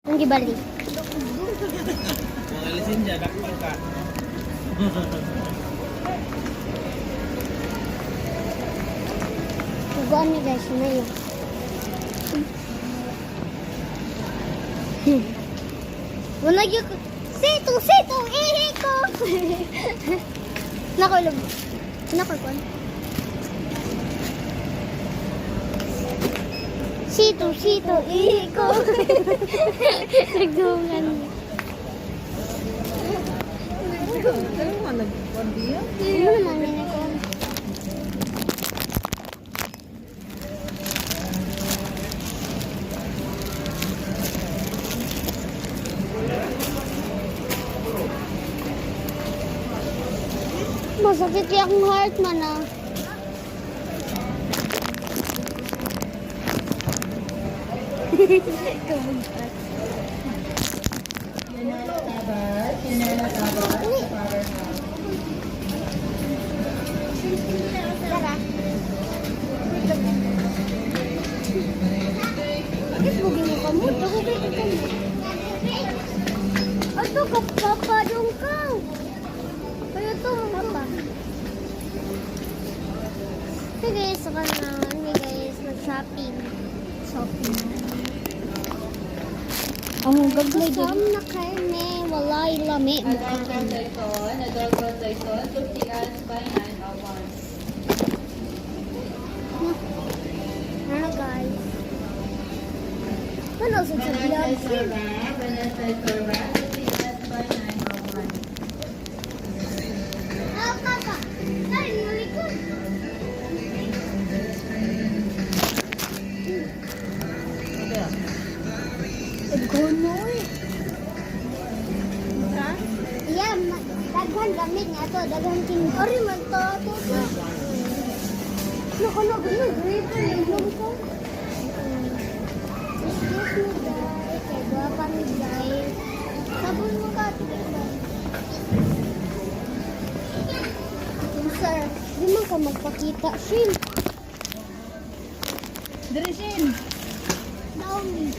Ang gibali. Mga lisenja, dakpal ka. Tuguan niya guys, na yun. Wala yung... Sito! Ihi ko! Nakulog. Nakulog. Sito! Ihi ko! Nagdungan niya. Ano nga nag-condiya? Ano namin ako? Masakit yung heart man ah. Tara. Bakit bugin mo ka mo? Ako kayo ka mo. Ato, kapadong ka. Kaya ito, apa? Hey guys, saka na. Hey guys, mag-shopping. Ang gaglay din. Kasam na karne. Walay lami. Adult Tyson, 50 ads by 901. Ano guys? Ano sa vlog? Ah, kaka. Ay, nalikod. Gonoy. Ha? Yeah, daghan gamit nga to, daghan king. Ari man to. Nakala gano'n, grape na ilong ko. Excuse me guys, kay guwapa ni guys. Sabon mo ka, sir, di man ka magpakita, Shin. Diretsin! Naomi.